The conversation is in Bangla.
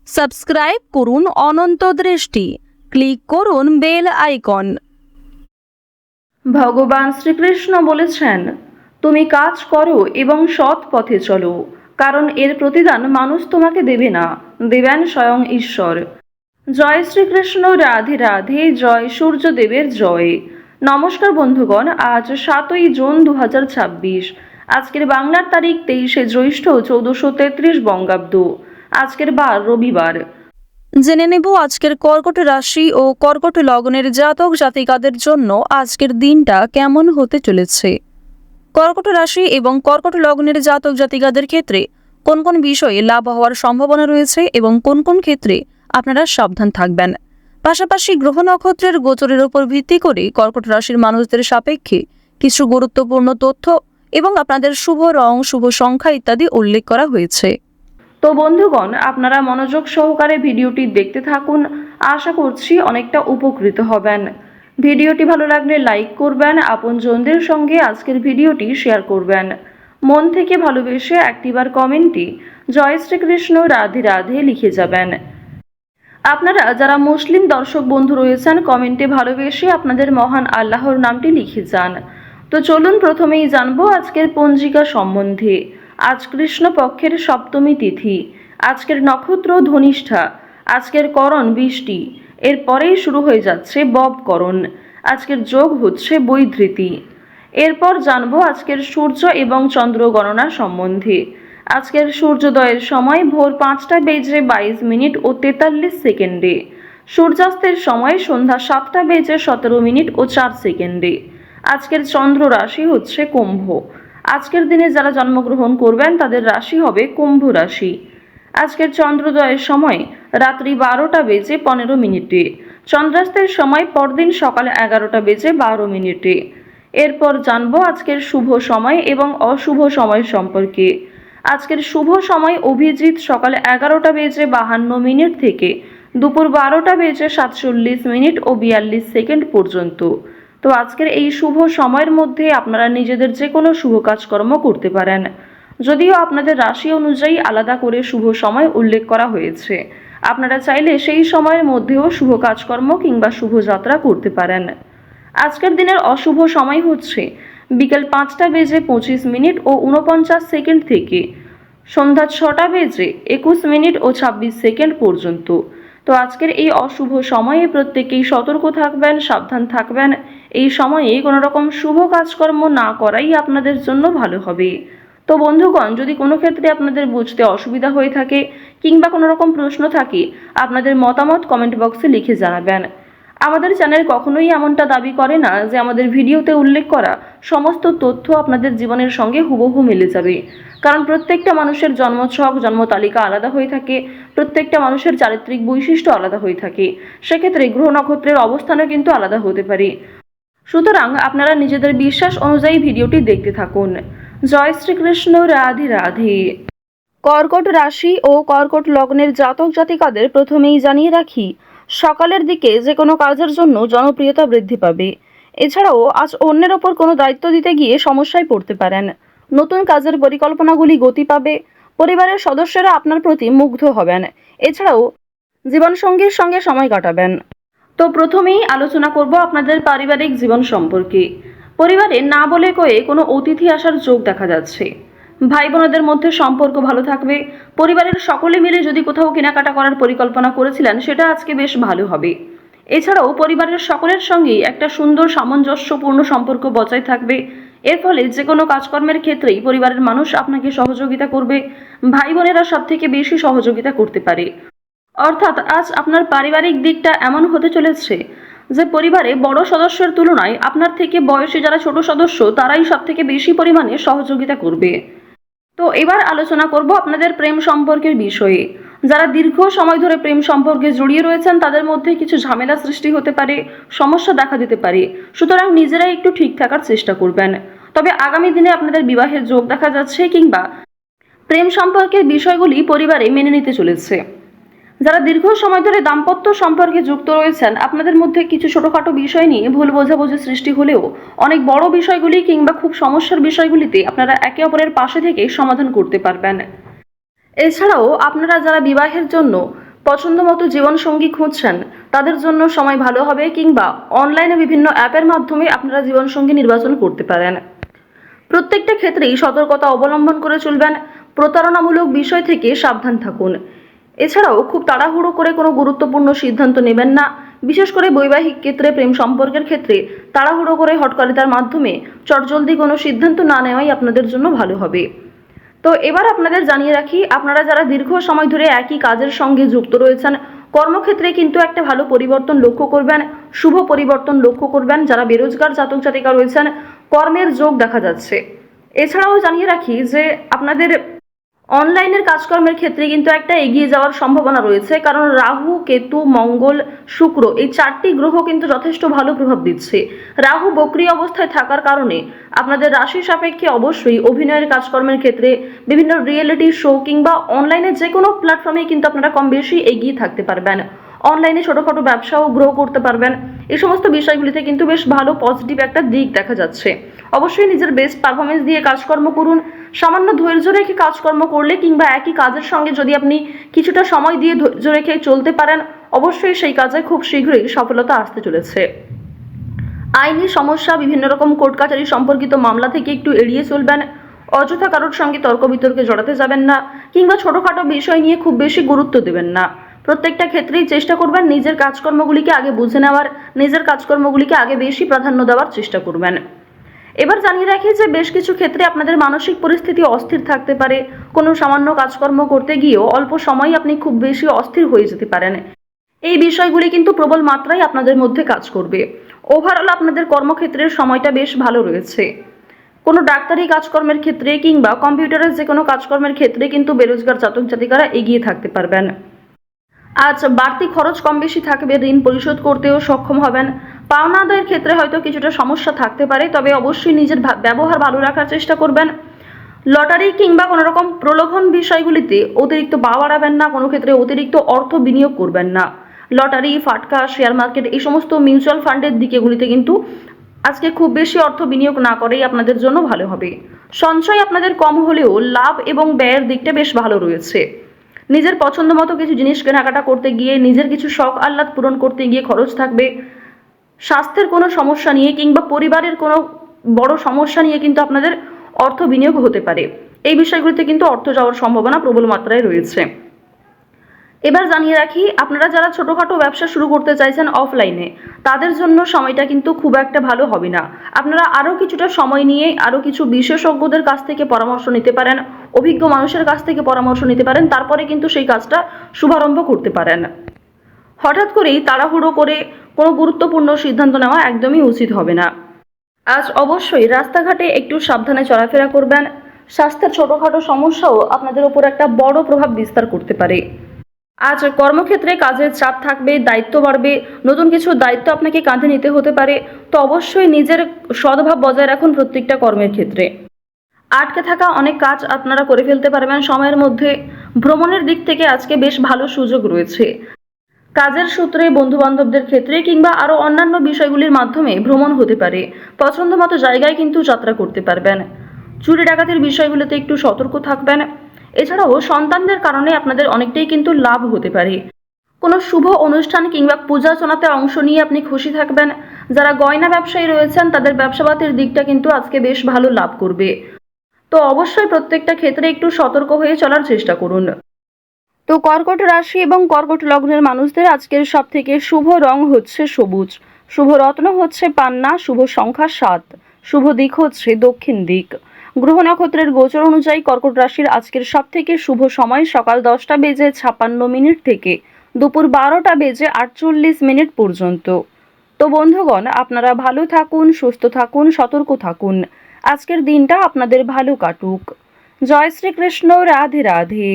সাবস্ক্রাইব করুন অনন্ত দৃষ্টি, ক্লিক করুন বেল আইকন। ভগবান শ্রীকৃষ্ণ বলেছেন, তুমি কাজ করো এবং সৎ পথে চলো, কারণ এর প্রতিদান মানুষ তোমাকে দেবে না, দেবেন স্বয়ং ঈশ্বর। জয় শ্রীকৃষ্ণ, রাধে রাধে, জয় সূর্যদেবের জয়। নমস্কার বন্ধুগণ, আজ 7ই জুন 2026। আজকের বাংলার তারিখ 23শে জ্যৈষ্ঠ 1433 বঙ্গাব্দ। আজকের বার রবিবার। জেনে নেব আজকের কর্কট রাশি ও কর্কট লগ্নের জাতক জাতিকাদের জন্য আজকের দিনটা কেমন হতে চলেছে। কর্কট রাশি এবং কর্কট লগ্নের জাতক জাতিকাদের ক্ষেত্রে কোন কোন বিষয়ে লাভ হওয়ার সম্ভাবনা রয়েছে এবং কোন কোন ক্ষেত্রে আপনারা সাবধান থাকবেন। পাশাপাশি গ্রহ নক্ষত্রের গোচরের উপর ভিত্তি করে কর্কট রাশির মানুষদের সাপেক্ষে কিছু গুরুত্বপূর্ণ তথ্য এবং আপনাদের শুভ রং, শুভ সংখ্যা ইত্যাদি উল্লেখ করা হয়েছে। তো বন্ধুগণ, আপনারা মনোযোগ সহকারে ভিডিওটি দেখতে থাকুন। আশা করছি অনেকটা উপকৃত হবেন। ভিডিওটি ভালো লাগলে লাইক করবেন, আপনজনদের সঙ্গে আজকের ভিডিওটি শেয়ার করবেন। মন থেকে ভালোবেসে একটিবার কমেন্টে জয় শ্রীকৃষ্ণ, রাধে রাধে লিখে যাবেন। আপনারা যারা মুসলিম দর্শক বন্ধু রয়েছেন, কমেন্টে ভালোবেসে আপনাদের মহান আল্লাহর নামটি লিখে যান। তো চলুন প্রথমেই জানবো আজকের পঞ্জিকা সম্বন্ধে। আজ কৃষ্ণপক্ষের সপ্তমী তিথি, আজকের নক্ষত্র ধনিষ্ঠা, আজকের করণ বৃষ্টি, এরপরেই শুরু হয়ে যাচ্ছে ববকরণ। আজকের যোগ হচ্ছে বৈধৃতি। এরপর জানবো আজকের সূর্য এবং চন্দ্র গণনা সম্বন্ধে। আজকের সূর্যোদয়ের সময় ভোর 5টা বেজে 22 মিনিট ও 43 সেকেন্ডে। সূর্যাস্তের সময় সন্ধ্যা 7টা বেজে 17 মিনিট ও 4 সেকেন্ডে। আজকের চন্দ্র রাশি হচ্ছে কুম্ভ। আজকের দিনে যারা জন্মগ্রহণ করবেন তাদের রাশি হবে কুম্ভ রাশি। আজকের চন্দ্রোদয়ের সময় রাত্রি 12টা বেজে 15 মিনিটে। চন্দ্রাস্তের সময় পরদিন সকাল 11টা বেজে 12 মিনিটে। এরপর জানবো আজকের শুভ সময় এবং অশুভ সময় সম্পর্কে। আজকের শুভ সময় অভিজিৎ সকাল 11টা বেজে 52 মিনিট থেকে দুপুর 12টা বেজে 47 মিনিট ও 42 সেকেন্ড পর্যন্ত। তো আজকের এই শুভ সময়ের মধ্যে আপনারা নিজেদের যে কোনো শুভ কাজকর্ম করতে পারেন, যদিও আপনাদের রাশি অনুযায়ী আলাদা করে শুভ সময় উল্লেখ করা হয়েছে। আপনারা চাইলে সেই সময়ের মধ্যেও শুভ কাজকর্ম কিংবা শুভযাত্রা করতে পারেন। আজকের দিনের অশুভ সময় হচ্ছে বিকেল 5টা বেজে 25 মিনিট ও 49 সেকেন্ড থেকে সন্ধ্যা 6টা বেজে 21 মিনিট ও 26 সেকেন্ড পর্যন্ত। তো আজকের এই অশুভ সময়ে প্রত্যেকেই সতর্ক থাকবেন, সাবধান থাকবেন। এই সময়ে কোনো রকম শুভ কাজকর্ম না করাই আপনাদের জন্য ভালো হবে। তো বন্ধুগণ, যদি কোনো ক্ষেত্রে আপনাদের বুঝতে অসুবিধা হয়ে থাকে কিংবা কোনো রকম প্রশ্ন থাকে, আপনাদের মতামত কমেন্ট বক্সে লিখে জানাবেন। আমাদের চ্যানেল কখনোই এমনটা দাবি করে না যে আমাদের ভিডিওতে উল্লেখ করা সমস্ত তথ্য আপনাদের জীবনের সঙ্গে হুবহু মিলে যাবে, কারণ প্রত্যেকটা মানুষের জন্মছক, জন্ম তালিকা আলাদা হয়ে থাকে, প্রত্যেকটা মানুষের চারিত্রিক বৈশিষ্ট্য আলাদা হয়ে থাকে, সেক্ষেত্রে গ্রহ নক্ষত্রের অবস্থানও কিন্তু আলাদা হতে পারে। সুতরাং আপনারা নিজেদের বিশ্বাস অনুযায়ী ভিডিওটি দেখতে থাকুন। জয় শ্রীকৃষ্ণ, রাধে রাধে। কর্কট রাশি ও কর্কট লগ্নের জাতক জাতিকাদের প্রথমেই জানিয়ে রাখি, সকালের দিকে যে কোনো কাজের জন্য জনপ্রিয়তা বৃদ্ধি পাবে। এছাড়াও আজ অন্যের ওপর কোনো দায়িত্ব দিতে গিয়ে সমস্যায় পড়তে পারেন। নতুন কাজের পরিকল্পনাগুলি গতি পাবে। পরিবারের সদস্যরা আপনার প্রতি মুগ্ধ হবেন। এছাড়াও জীবনসঙ্গীর সঙ্গে সময় কাটাবেন। তো প্রথমেই আলোচনা করব আপনাদের পারিবারিক জীবন সম্পর্কে। পরিবারে না বলে কয়ে কোনো অতিথি আসার যোগ দেখা যাচ্ছে। ভাই বোনদের মধ্যে সম্পর্ক ভালো থাকবে। পরিবারের সকলে মিলে যদি কোথাও কেনাকাটা করার পরিকল্পনা করেছিলেন, সেটা আজকে বেশ ভালো হবে। এছাড়াও পরিবারের সকলের সঙ্গেই একটা সুন্দর সামঞ্জস্যপূর্ণ সম্পর্ক বজায় থাকবে। এর ফলে যে কোনো কাজকর্মের ক্ষেত্রেই পরিবারের মানুষ আপনাকে সহযোগিতা করবে। ভাই বোনেরা সব থেকে বেশি সহযোগিতা করতে পারে। অর্থাৎ আজ আপনার পারিবারিক দিকটা এমন হতে চলেছে যে পরিবারে বড় সদস্যের তুলনায় আপনার থেকে বয়সে যারা ছোট সদস্য তারাই সব থেকে বেশি পরিমাণে সহযোগিতা করবে। তো এবার আলোচনা করব আপনাদের প্রেম সম্পর্কের বিষয়ে। যারা দীর্ঘ সময় ধরে প্রেম সম্পর্কে জড়িয়ে রয়েছেন তাদের মধ্যে কিছু ঝামেলা সৃষ্টি হতে পারে, সমস্যা দেখা দিতে পারে। সুতরাং নিজেরাই একটু ঠিক থাকার চেষ্টা করবেন। তবে আগামী দিনে আপনাদের বিবাহের যোগ দেখা যাচ্ছে কিংবা প্রেম সম্পর্কের বিষয়গুলি পরিবারে মেনে নিতে চলেছে। যারা দীর্ঘ সময় ধরে দাম্পত্য সম্পর্কে যুক্ত রয়েছেন, আপনাদের মধ্যে কিছু ছোটখাটো বিষয় নিয়ে ভুল বোঝাবুঝি সৃষ্টি হলেও অনেক বড় বিষয়গুলি কিংবা খুব সমস্যার বিষয়গুলিতে আপনারা একে অপরের পাশে থেকে সমাধান করতে পারবেন। এছাড়াও আপনারা যারা বিবাহের জন্য পছন্দ মতো জীবনসঙ্গী খুঁজছেন, তাদের জন্য সময় ভালো হবে, কিংবা অনলাইনে বিভিন্ন অ্যাপের মাধ্যমে আপনারা জীবনসঙ্গী নির্বাচন করতে পারেন। প্রত্যেকটা ক্ষেত্রেই সতর্কতা অবলম্বন করে চলবেন, প্রতারণামূলক বিষয় থেকে সাবধান থাকুন। এছাড়াও খুব তাড়াহুড়ো করে কোনো গুরুত্বপূর্ণ সিদ্ধান্ত নেবেন না, বিশেষ করে বৈবাহিক ক্ষেত্রে, প্রেম সম্পর্কের ক্ষেত্রে তাড়াহুড়ো করে হটকারিতার মাধ্যমে চটজলদি কোনো সিদ্ধান্ত না নেওয়াই আপনাদের জন্য ভালো হবে। তো এবার আপনাদের জানিয়ে রাখি, আপনারা যারা দীর্ঘ সময় ধরে একই কাজের সঙ্গে যুক্ত রয়েছেন, কর্মক্ষেত্রে কিন্তু একটা ভালো পরিবর্তন লক্ষ্য করবেন, শুভ পরিবর্তন লক্ষ্য করবেন। যারা বেরোজগার জাতক জাতিকা রয়েছেন, কর্মের যোগ দেখা যাচ্ছে। এছাড়াও জানিয়ে রাখি যে আপনাদের অনলাইনের কাজকর্মের ক্ষেত্রে কিন্তু একটা এগিয়ে যাওয়ার সম্ভাবনা রয়েছে, কারণ রাহু, কেতু, মঙ্গল, শুক্র এই 4টি গ্রহ কিন্তু যথেষ্ট ভালো প্রভাব দিচ্ছে। রাহু বক্রী অবস্থায় থাকার কারণে আপনাদের রাশি সাপেক্ষে অবশ্যই অভিনয়ের কাজকর্মের ক্ষেত্রে, বিভিন্ন রিয়েলিটি শো কিংবা অনলাইনে যে কোনো প্ল্যাটফর্মে কিন্তু আপনারা কম বেশি এগিয়ে থাকতে পারবেন। অনলাইনে ছোটোখাটো ব্যবসাও গ্রো করতে পারবেন। এই সমস্ত বিষয়গুলিতে কিন্তু বেশ ভালো পজিটিভ একটা দিক দেখা যাচ্ছে। অবশ্যই নিজের বেস্ট পারফরমেন্স দিয়ে কাজকর্ম করুন। সামান্য ধৈর্য রেখে কাজকর্ম করলে, কিংবা একই কাজের সঙ্গে যদি আপনি কিছুটা সময় দিয়ে ধৈর্য রেখে চলতে পারেন, অবশ্যই সেই কাজে খুব শীঘ্রই সফলতা আসতে চলেছে। আইনি সমস্যা, বিভিন্ন রকম কোর্ট কাছারি সম্পর্কিত মামলা থেকে একটু এড়িয়ে চলবেন। অযথা কারোর সঙ্গে তর্ক বিতর্কে জড়াতে যাবেন না, কিংবা ছোটোখাটো বিষয় নিয়ে খুব বেশি গুরুত্ব দেবেন না। প্রত্যেকটা ক্ষেত্রেই চেষ্টা করবেন নিজের কাজকর্মগুলিকে আগে বুঝে নেওয়ার, নিজের কাজকর্মগুলিকে আগে বেশি প্রাধান্য দেওয়ার চেষ্টা করবেন। এবার জানিয়ে রাখি যে বেশ কিছু ক্ষেত্রে আপনাদের মানসিক পরিস্থিতি অস্থির থাকতে পারে। কোনো সামান্য কাজকর্ম করতে গিয়েও অল্প সময় আপনি খুব বেশি অস্থির হয়ে যেতে পারেন। এই বিষয়গুলি কিন্তু প্রবল মাত্রায় আপনাদের মধ্যে কাজ করবে। ওভারঅল আপনাদের কর্মক্ষেত্রের সময়টা বেশ ভালো রয়েছে। কোনো ডাক্তারি কাজকর্মের ক্ষেত্রে কিংবা কম্পিউটারের যে কোনো কাজকর্মের ক্ষেত্রে কিন্তু বেরোজগার জাতক জাতিকারা এগিয়ে থাকতে পারবেন। আজ বাড়তি খরচ কম বেশি থাকবে, ঋণ পরিশোধ করতেও সক্ষম হবেন। পাওনা আদায়ের ক্ষেত্রে হয়তো কিছুটা সমস্যা থাকতে পারে, তবে অবশ্যই নিজের ব্যবহার ভালো রাখার চেষ্টা করবেন। লটারি কিংবা কোনো রকম প্রলোভন বিষয়গুলিতে অতিরিক্ত পা বাড়াবেন না, কোনো ক্ষেত্রে অতিরিক্ত অর্থ বিনিয়োগ করবেন না। লটারি, ফাটকা, শেয়ার মার্কেট এই সমস্ত মিউচুয়াল ফান্ডের দিকেগুলিতে কিন্তু আজকে খুব বেশি অর্থ বিনিয়োগ না করেই আপনাদের জন্য ভালো হবে। সঞ্চয় আপনাদের কম হলেও লাভ এবং ব্যয়ের দিকটা বেশ ভালো রয়েছে। নিজের পছন্দ মতো কিছু জিনিস কেনাকাটা করতে গিয়ে, নিজের কিছু শখ আহ্লাদ পূরণ করতে গিয়ে খরচ থাকবে। স্বাস্থ্যের কোনো সমস্যা নিয়ে কিংবা পরিবারের কোনো বড় সমস্যা নিয়ে কিন্তু আপনাদের অর্থ বিনিয়োগ হতে পারে। এই বিষয়গুলিতে কিন্তু অর্থ যাওয়ার সম্ভাবনা প্রবল মাত্রায় রয়েছে। এবার জানিয়ে রাখি, আপনারা যারা ছোটোখাটো ব্যবসা শুরু করতে চাইছেন অফলাইনে, তাদের জন্য সময়টা কিন্তু খুব একটা ভালো হবে না। আপনারা আরও কিছুটা সময় নিয়ে আরও কিছু বিশেষজ্ঞদের কাছ থেকে পরামর্শ নিতে পারেন, অভিজ্ঞ মানুষের কাছ থেকে পরামর্শ নিতে পারেন, তারপরে কিন্তু সেই কাজটা শুভারম্ভ করতে পারেন। হঠাৎ করেই তাড়াহুড়ো করে কোনো গুরুত্বপূর্ণ সিদ্ধান্ত নেওয়া একদমই উচিত হবে না। আজ অবশ্যই রাস্তাঘাটে একটু সাবধানে চলাফেরা করবেন। স্বাস্থ্যের ছোটোখাটো সমস্যাও আপনাদের ওপর একটা বড় প্রভাব বিস্তার করতে পারে। আজ কর্মক্ষেত্রে কাজের চাপ থাকবে, দায়িত্ব বাড়বে, নতুন কিছু দায়িত্ব আপনাকে কাঁধে নিতে হতে পারে। তো অবশ্যই নিজের সদ্ভাব বজায় রাখুন প্রত্যেকটা কর্মের ক্ষেত্রে। আটকে থাকা অনেক কাজ আপনারা করে ফেলতে পারবেন সময়ের মধ্যে। ভ্রমণের দিক থেকে আজকে বেশ ভালো সুযোগ রয়েছে। কাজের সূত্রে, বন্ধু বান্ধবদের ক্ষেত্রে কিংবা আরও অন্যান্য বিষয়গুলির মাধ্যমে ভ্রমণ হতে পারে। পছন্দ মতো জায়গায় কিন্তু যাত্রা করতে পারবেন। চুরি ডাকাতির বিষয়গুলোতে একটু সতর্ক থাকবেন। এছাড়াও সন্তানদের কারণে আপনাদের অনেকটাই কিন্তু লাভ হতে পারে। কোনো শুভ অনুষ্ঠান কিংবা পূজার্চনাতে অংশ নিয়ে আপনি খুশি থাকবেন। যারা গয়না ব্যবসায়ী রয়েছেন, তাদের ব্যবসাপাতির দিকটা কিন্তু আজকে বেশ ভালো লাভ করবে। তো অবশ্যই প্রত্যেকটা ক্ষেত্রে একটু সতর্ক হয়ে চলার চেষ্টা করুন। তো কর্কট রাশি এবং কর্কট লগ্নের মানুষদের আজকের সবথেকে শুভ রং হচ্ছে সবুজ, শুভ রত্ন হচ্ছে পান্না, শুভ সংখ্যা 7, শুভ দিক হচ্ছে দক্ষিণ দিক। গ্রহ নক্ষত্রের গোচর অনুযায়ী কর্কট রাশির আজকের সবথেকে শুভ সময় সকাল 10:56 থেকে দুপুর 12:48 পর্যন্ত। তো বন্ধুগণ, আপনারা ভালো থাকুন, সুস্থ থাকুন, সতর্ক থাকুন। আজকের দিনটা আপনাদের ভালো কাটুক। জয় শ্রীকৃষ্ণ। রাধে রাধে।